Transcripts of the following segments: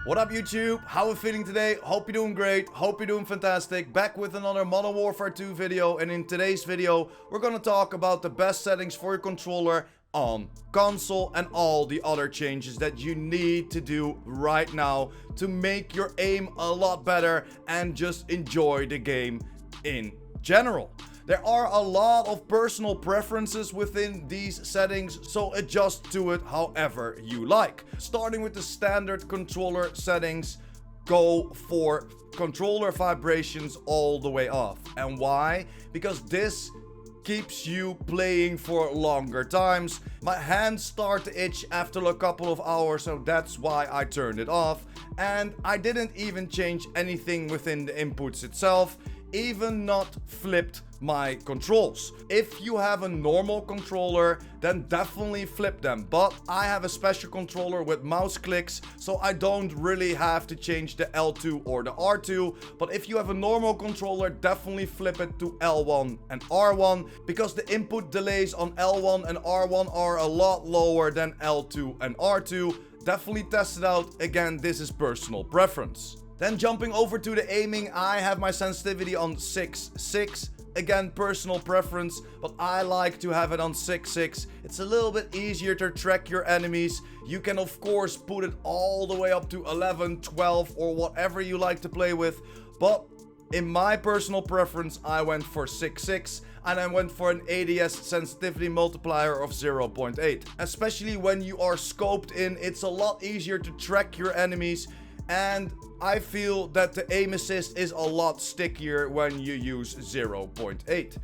What up YouTube? How are we feeling today? Hope you're doing great. Hope you're doing fantastic. Back with another Modern Warfare 2 video, and in today's video we're gonna talk about the best settings for your controller on console and all the other changes that you need to do right now to make your aim a lot better and just enjoy the game in general. There are a lot of personal preferences within these settings, so adjust to it however you like. Starting with the standard controller settings, go for controller vibrations all the way off. And why? Because this keeps you playing for longer times. My hands start to itch after a couple of hours, so that's why I turned it off. And I didn't even change anything within the inputs itself, even not flipped my controls. If you have a normal controller, then definitely flip them, but I have a special controller with mouse clicks, so I don't really have to change the L2 or the R2. But if you have a normal controller, definitely flip it to L1 and R1, because the input delays on L1 and R1 are a lot lower than L2 and R2. Definitely test it out. Again, this is personal preference. Then jumping over to the aiming, I have my sensitivity on 6.6. Again, personal preference, but I like to have it on 6.6. It's a little bit easier to track your enemies. You can of course put it all the way up to 11, 12 or whatever you like to play with. But in my personal preference, I went for 6.6 and I went for an ADS sensitivity multiplier of 0.8. Especially when you are scoped in, it's a lot easier to track your enemies. And I feel that the aim assist is a lot stickier when you use 0.8.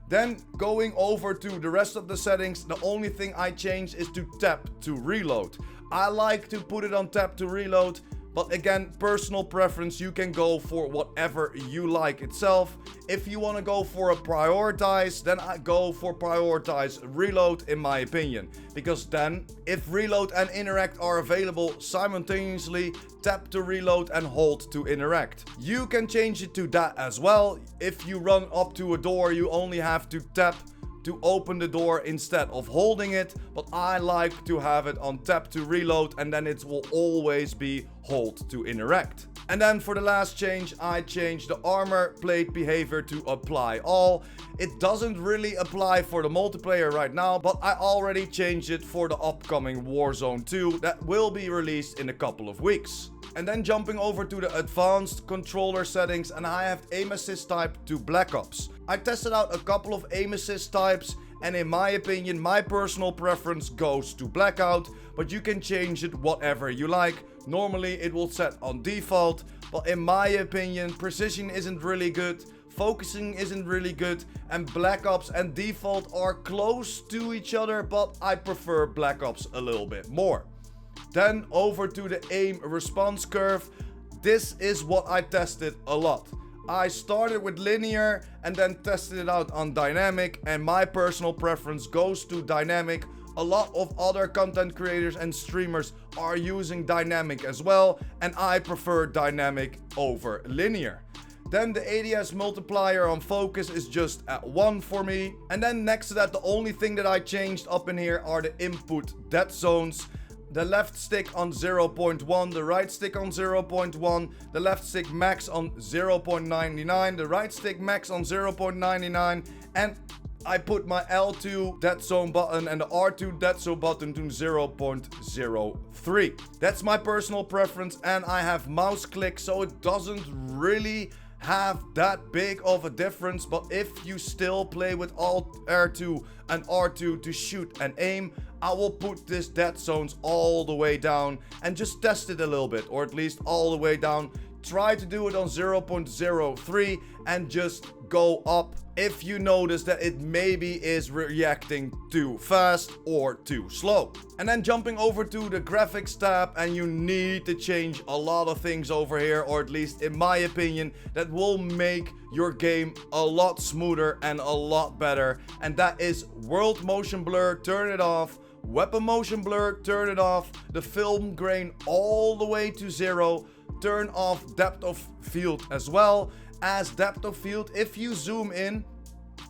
Then going over to the rest of the settings, the only thing I changed is to tap to reload. I like to put it on tap to reload, but again, personal preference, you can go for whatever you like itself. If you want to go for a prioritize, then I go for prioritize reload in my opinion. Because then, if reload and interact are available simultaneously, tap to reload and hold to interact. You can change it to that as well. If you run up to a door, you only have to tap to open the door instead of holding it, but I like to have it on tap to reload, and then it will always be hold to interact. And then for the last change, I changed the armor plate behavior to apply all. It doesn't really apply for the multiplayer right now, but I already changed it for the upcoming Warzone 2 that will be released in a couple of weeks. And then jumping over to the advanced controller settings, and I have aim assist type to Black Ops. I tested out a couple of aim assist types, and in my opinion, my personal preference goes to blackout, but you can change it whatever you like. Normally it will set on default, but in my opinion, precision isn't really good, focusing isn't really good, and Black Ops and default are close to each other, but I prefer Black Ops a little bit more. Then over to the aim response curve. This is what I tested a lot. I started with linear and then tested it out on dynamic, and my personal preference goes to dynamic. A lot of other content creators and streamers are using dynamic as well, and I prefer dynamic over linear. Then the ADS multiplier on focus is just at 1 for me. And then next to that, the only thing that I changed up in here are the input dead zones. The left stick on 0.1, the right stick on 0.1, the left stick max on 0.99, the right stick max on 0.99, and I put my L2 dead zone button and the R2 dead zone button to 0.03. That's my personal preference, and I have mouse click, so it doesn't really have that big of a difference. But if you still play with Alt R2 and R2 to shoot and aim, I will put this dead zones all the way down and just test it a little bit, or at least all the way down. Try to do it on 0.03 and just go up if you notice that it maybe is reacting too fast or too slow. And then jumping over to the graphics tab, and you need to change a lot of things over here, or at least in my opinion, that will make your game a lot smoother and a lot better. And that is world motion blur, turn it off. Weapon motion blur, turn it off. The film grain all the way to 0. Turn off depth of field as well. As depth of field, if you zoom in,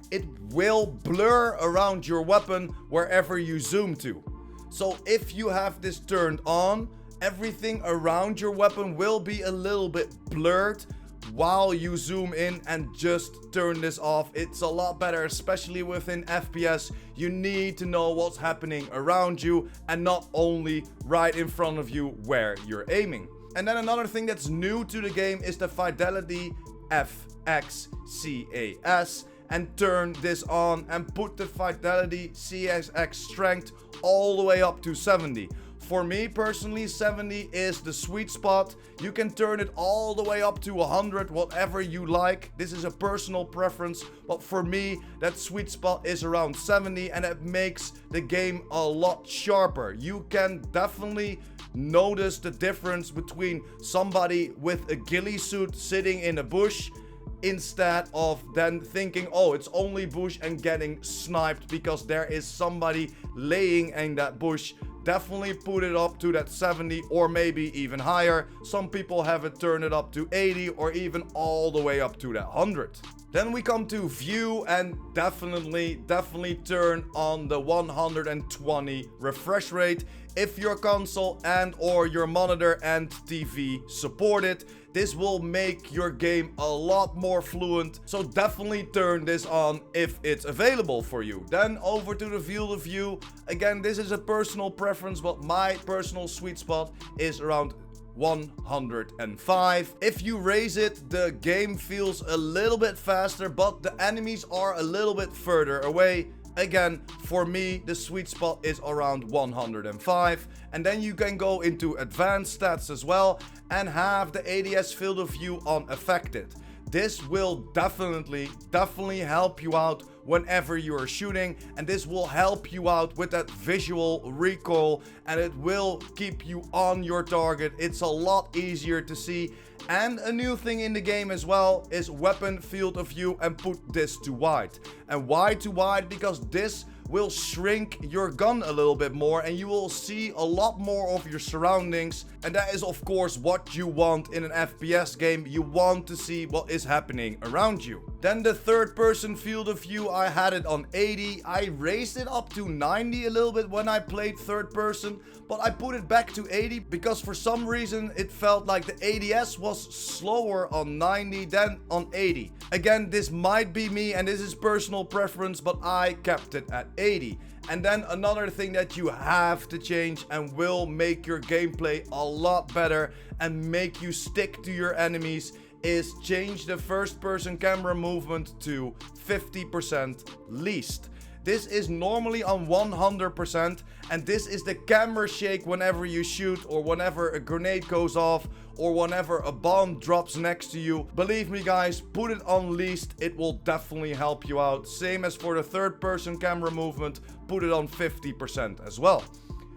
it will blur around your weapon wherever you zoom to. So if you have this turned on everything around your weapon will be a little bit blurred while you zoom in, and just turn this off. It's a lot better, especially within FPS. You need to know what's happening around you and not only right in front of you where you're aiming. And then another thing that's new to the game is the Fidelity FXCAS, and turn this on and put the Fidelity CSX strength all the way up to 70. For me personally, 70 is the sweet spot. You can turn it all the way up to 100, whatever you like. This is a personal preference, but for me, that sweet spot is around 70, and it makes the game a lot sharper. You can definitely notice the difference between somebody with a ghillie suit sitting in a bush, instead of then thinking, oh, it's only bush, and getting sniped because there is somebody laying in that bush. Definitely put it up to that 70 or maybe even higher. Some people have it turn it up to 80 or even all the way up to that 100. Then we come to view, and definitely turn on the 120 refresh rate if your console and or your monitor and TV support it. This will make your game a lot more fluent, so definitely turn this on if it's available for you. Then over to the field of view. Again, this is a personal preference, but my personal sweet spot is around 105. If you raise it, the game feels a little bit faster, but the enemies are a little bit further away. Again, for me, the sweet spot is around 105. And then you can go into advanced stats as well and have the ADS field of view unaffected. This will definitely help you out whenever you are shooting, and this will help you out with that visual recoil, and it will keep you on your target. It's a lot easier to see. And a new thing in the game as well is weapon field of view, and put this to wide. And why to wide? Because this will shrink your gun a little bit more, and you will see a lot more of your surroundings. And that is of course what you want in an FPS game. You want to see what is happening around you. Then the third person field of view, I had it on 80. I raised it up to 90 a little bit when I played third person, but I put it back to 80 because for some reason it felt like the ADS was slower on 90 than on 80. Again, this might be me and this is personal preference, but I kept it at 80. And then another thing that you have to change and will make your gameplay a lot better and make you stick to your enemies is change the first person camera movement to 50% least. This is normally on 100%, and this is the camera shake whenever you shoot, or whenever a grenade goes off, or whenever a bomb drops next to you. Believe me guys, put it on least, it will definitely help you out. Same as for the third person camera movement, put it on 50% as well.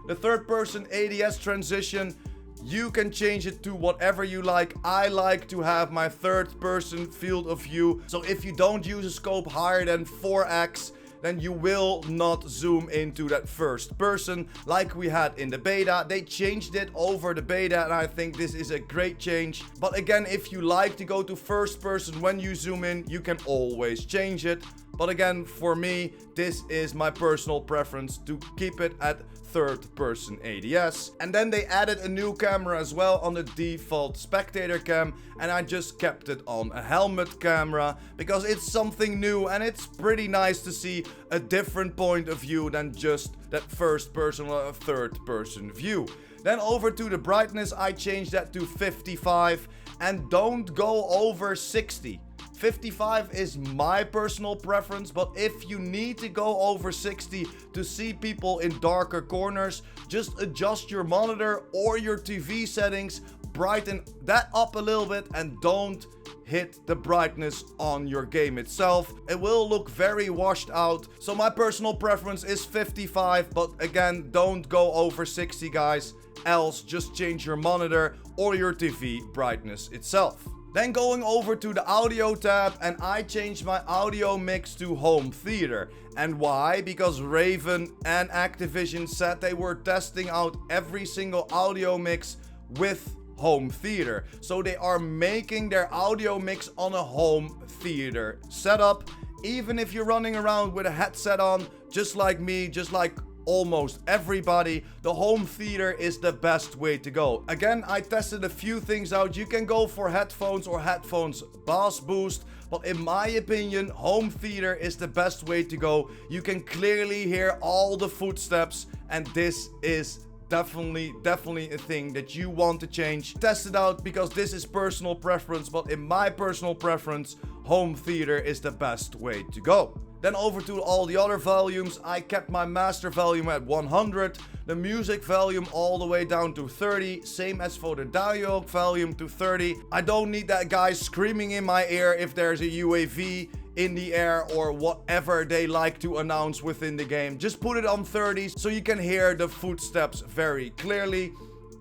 The third person ADS transition, you can change it to whatever you like. I like to have my third person field of view, so if you don't use a scope higher than 4x, then you will not zoom into that first person like we had in the beta. They changed it over the beta, and I think this is a great change. But again, if you like to go to first person when you zoom in, you can always change it. But again, for me, this is my personal preference to keep it at third person ADS. And then they added a new camera as well on the default spectator cam, and I just kept it on a helmet camera because it's something new and it's pretty nice to see a different point of view than just that first person or a third person view. Then over to the brightness, I changed that to 55, and don't go over 60. 55 is my personal preference, but if you need to go over 60 to see people in darker corners, just adjust your monitor or your TV settings, brighten that up a little bit, and don't hit the brightness on your game itself. It will look very washed out. So my personal preference is 55, but again, don't go over 60 guys, else just change your monitor or your TV brightness itself. Then going over to the audio tab, and I changed my audio mix to home theater. And why? Because Raven and Activision said they were testing out every single audio mix with home theater. So they are making their audio mix on a home theater setup. Even if you're running around with a headset on, just like me, just like almost everybody, the home theater is the best way to go. Again, I tested a few things out. You can go for headphones or headphones bass boost, but in my opinion, home theater is the best way to go. You can clearly hear all the footsteps, and this is definitely a thing that you want to change. Test it out, because this is personal preference, but in my personal preference, home theater is the best way to go. Then over to all the other volumes, I kept my master volume at 100, the music volume all the way down to 30, same as for the dialogue volume to 30. I don't need that guy screaming in my ear if there's a UAV in the air or whatever they like to announce within the game. Just put it on 30 so you can hear the footsteps very clearly.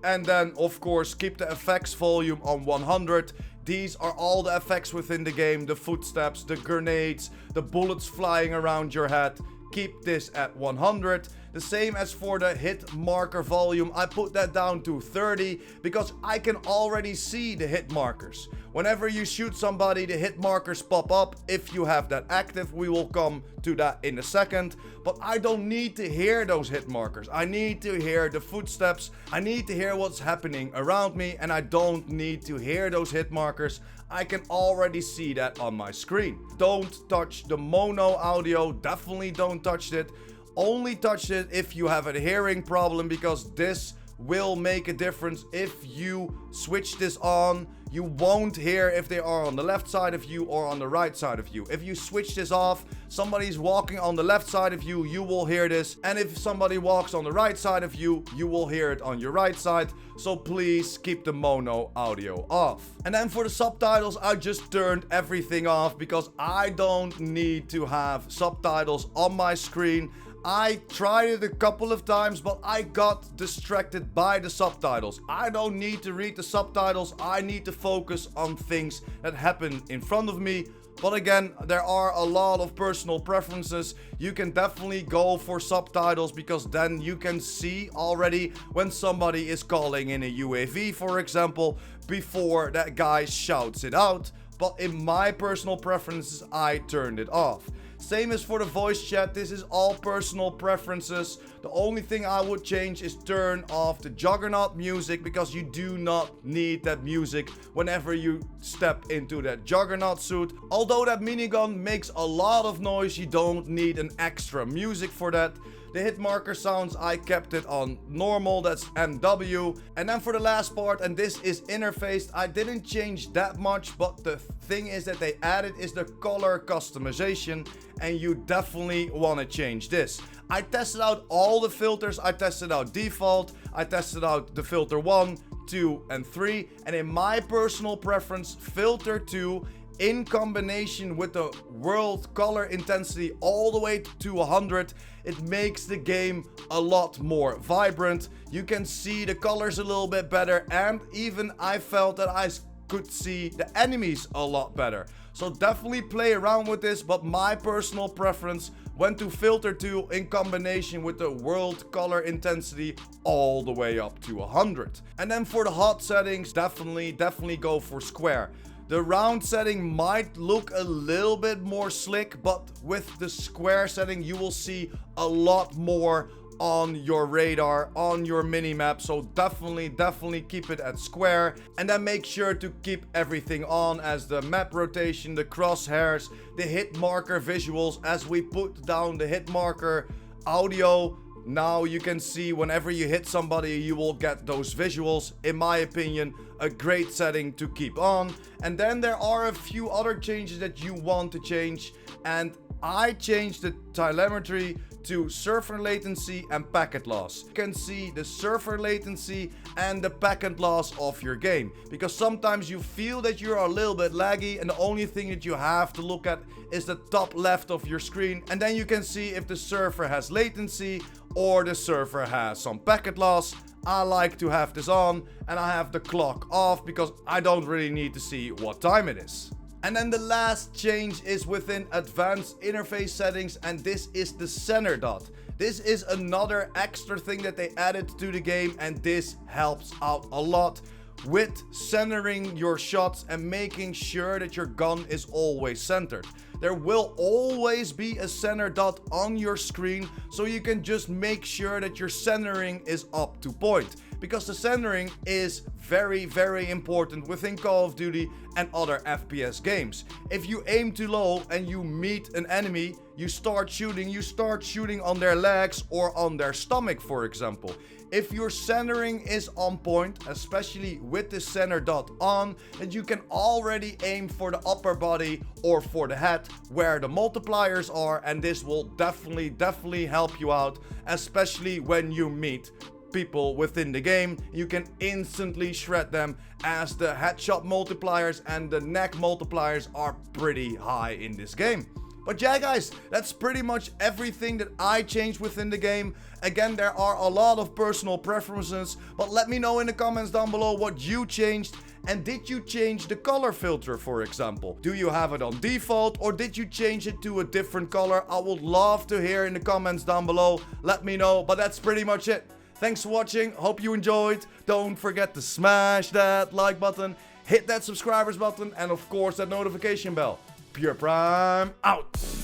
And then of course keep the effects volume on 100. These are all the effects within the game, the footsteps, the grenades, the bullets flying around your head. Keep this at 100. The same as for the hit marker volume, I put that down to 30 because I can already see the hit markers. Whenever you shoot somebody, the hit markers pop up if you have that active. We will come to that in a second. But I don't need to hear those hit markers. I need to hear the footsteps. I need to hear what's happening around me, and I don't need to hear those hit markers. I can already see that on my screen. Don't touch the mono audio. Definitely don't touch it. Only touch it if you have a hearing problem, because this will make a difference. If you switch this on, you won't hear if they are on the left side of you or on the right side of you. If you switch this off, somebody's walking on the left side of you, you will hear this. And if somebody walks on the right side of you, you will hear it on your right side. So please keep the mono audio off. And then for the subtitles, I just turned everything off because I don't need to have subtitles on my screen. I tried it a couple of times, but I got distracted by the subtitles. I don't need to read the subtitles. I need to focus on things that happen in front of me. But again, there are a lot of personal preferences. You can definitely go for subtitles because then you can see already when somebody is calling in a UAV, for example, before that guy shouts it out. But in my personal preferences, I turned it off. Same as for the voice chat, this is all personal preferences. The only thing I would change is turn off the Juggernaut music, because you do not need that music whenever you step into that Juggernaut suit. Although that minigun makes a lot of noise, you don't need an extra music for that. The hit marker sounds, I kept it on normal, that's MW. And then for the last part, and this is interfaced, I didn't change that much, but the thing is that they added is the color customization, and you definitely want to change this. I tested out all the filters. I tested out default, I tested out the filter 1, 2 and 3, and in my personal preference, filter 2 in combination with the world color intensity all the way to 100, it makes the game a lot more vibrant. You can see the colors a little bit better, and even I felt that I could see the enemies a lot better. So definitely play around with this, but my personal preference went to filter 2 in combination with the world color intensity all the way up to 100. And then for the HUD settings, definitely go for square. The round setting might look a little bit more slick, but with the square setting, you will see a lot more on your radar, on your minimap. So definitely keep it at square. And then make sure to keep everything on, as the map rotation, the crosshairs, the hit marker visuals. As we put down the hit marker audio, now you can see whenever you hit somebody, you will get those visuals. In my opinion, a great setting to keep on. And then there are a few other changes that you want to change, and I changed the telemetry to server latency and packet loss. You can see the server latency and the packet loss of your game, because sometimes you feel that you're a little bit laggy and the only thing that you have to look at is the top left of your screen, and then you can see if the server has latency or the server has some packet loss. I like to have this on, and I have the clock off because I don't really need to see what time it is. And then the last change is within advanced interface settings, and this is the center dot. This is another extra thing that they added to the game, and this helps out a lot. with centering your shots and making sure that your gun is always centered. There will always be a center dot on your screen, so you can just make sure that your centering is up to point. Because the centering is very, very important within Call of Duty and other FPS games. If you aim too low and you meet an enemy, you start shooting on their legs or on their stomach, for example. If your centering is on point, especially with the center dot on, then you can already aim for the upper body or for the head where the multipliers are, and this will definitely help you out, especially when you meet people within the game. You can instantly shred them, as the headshot multipliers and the neck multipliers are pretty high in this game. But yeah guys, that's pretty much everything that I changed within the game. Again, there are a lot of personal preferences, but let me know in the comments down below what you changed. And did you change the color filter, for example? Do you have it on default, or did you change it to a different color? I would love to hear in the comments down below. Let me know, but that's pretty much it. Thanks for watching, hope you enjoyed. Don't forget to smash that like button, hit that subscribers button, and of course that notification bell. PurePrime out!